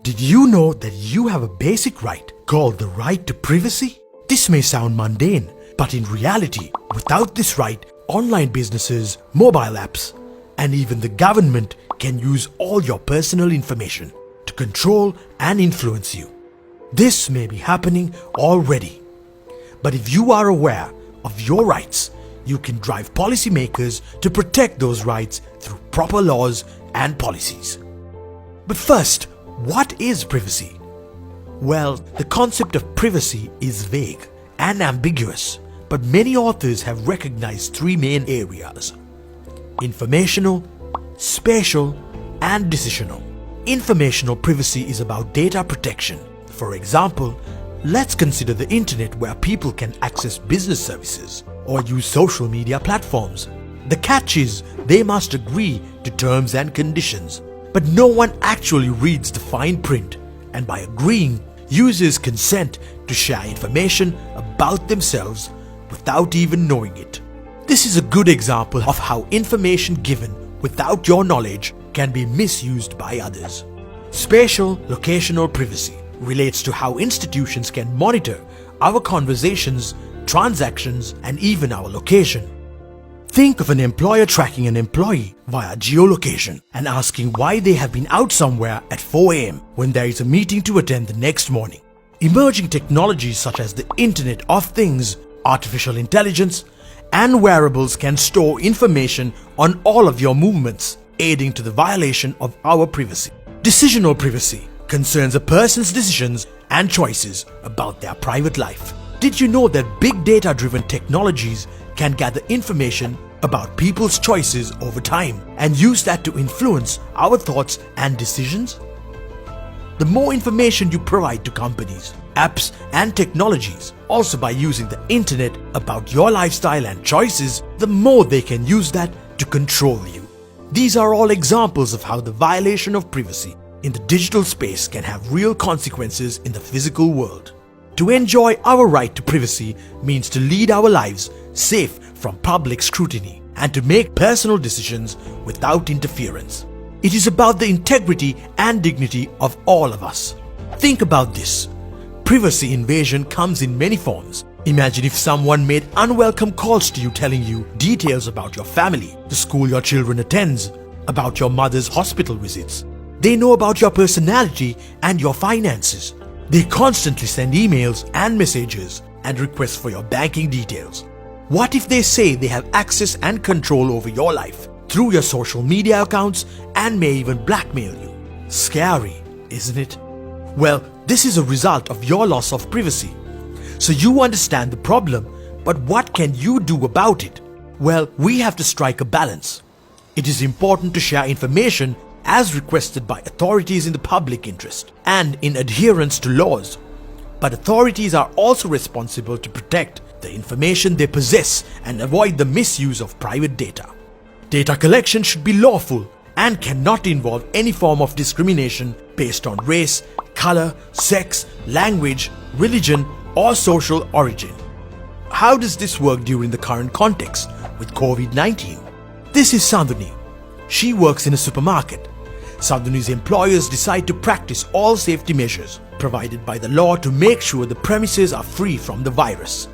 Did you know that you have a basic right called the right to privacy? This may sound mundane, but in reality, without this right, online businesses, mobile apps, and even the government can use all your personal information to control and influence you. This may be happening already. But if you are aware of your rights, you can drive policymakers to protect those rights through proper laws and policies. But first, what is privacy? Well, the concept of privacy is vague and ambiguous, but many authors have recognized three main areas: informational, spatial, and decisional. Informational privacy is about data protection. For example, let's consider the internet where people can access business services or use social media platforms. The catch is they must agree to terms and conditions, but no one actually reads the fine print, and by agreeing, users consent to share information about themselves without even knowing it. This is a good example of how information given without your knowledge can be misused by others. Spatial locational privacy relates to how institutions can monitor our conversations, transactions, and even our location. Think of an employer tracking an employee via geolocation and asking why they have been out somewhere at 4 a.m. when there is a meeting to attend the next morning. Emerging technologies such as the Internet of Things, artificial intelligence, and wearables can store information on all of your movements, aiding to the violation of our privacy. Decisional privacy concerns a person's decisions and choices about their private life. Did you know that big data-driven technologies can gather information about people's choices over time and use that to influence our thoughts and decisions? The more information you provide to companies, apps, and technologies, also by using the internet about your lifestyle and choices, the more they can use that to control you. These are all examples of how the violation of privacy in the digital space can have real consequences in the physical world. To enjoy our right to privacy means to lead our lives safe from public scrutiny and to make personal decisions without interference. It is about the integrity and dignity of all of us. Think about this. Privacy invasion comes in many forms. Imagine if someone made unwelcome calls to you telling you details about your family, the school your children attends, about your mother's hospital visits. They know about your personality and your finances. They constantly send emails and messages and requests for your banking details. What if they say they have access and control over your life through your social media accounts and may even blackmail you? Scary, isn't it? Well, this is a result of your loss of privacy. So you understand the problem, but what can you do about it? Well, we have to strike a balance. It is important to share information as requested by authorities in the public interest and in adherence to laws. But authorities are also responsible to protect the information they possess and avoid the misuse of private data. Data collection should be lawful and cannot involve any form of discrimination based on race, color, sex, language, religion, or social origin. How does this work during the current context with COVID-19? This is Sandhuni. She works in a supermarket. Sandhuni's employers decide to practice all safety measures provided by the law to make sure the premises are free from the virus.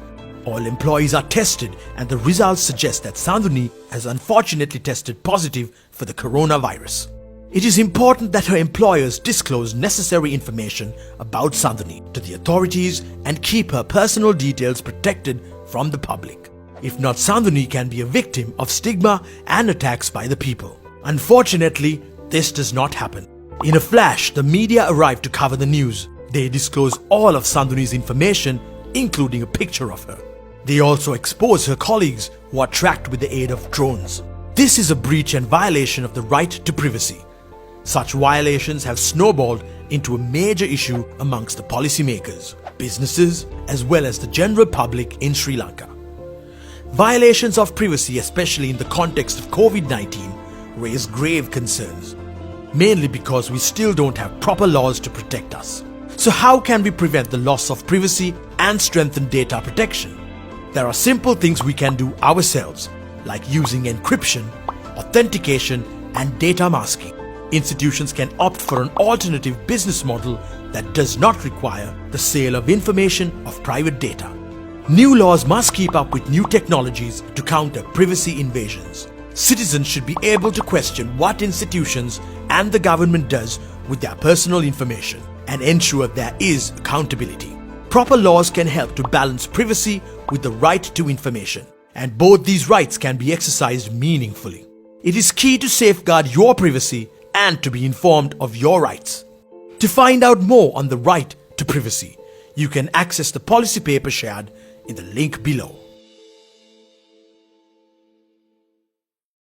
All employees are tested and the results suggest that Sandhuni has unfortunately tested positive for the coronavirus. It is important that her employers disclose necessary information about Sandhuni to the authorities and keep her personal details protected from the public. If not, Sandhuni can be a victim of stigma and attacks by the people. Unfortunately, this does not happen. In a flash, the media arrive to cover the news. They disclose all of Sandhuni's information, including a picture of her. They also expose her colleagues who are tracked with the aid of drones. This is a breach and violation of the right to privacy. Such violations have snowballed into a major issue amongst the policymakers, businesses, as well as the general public in Sri Lanka. Violations of privacy, especially in the context of COVID-19, raise grave concerns, mainly because we still don't have proper laws to protect us. So how can we prevent the loss of privacy and strengthen data protection? There are simple things we can do ourselves, like using encryption, authentication, and data masking. Institutions can opt for an alternative business model that does not require the sale of information of private data. New laws must keep up with new technologies to counter privacy invasions. Citizens should be able to question what institutions and the government does with their personal information and ensure there is accountability. Proper laws can help to balance privacy with the right to information, and both these rights can be exercised meaningfully. It is key to safeguard your privacy and to be informed of your rights. To find out more on the right to privacy, you can access the policy paper shared in the link below.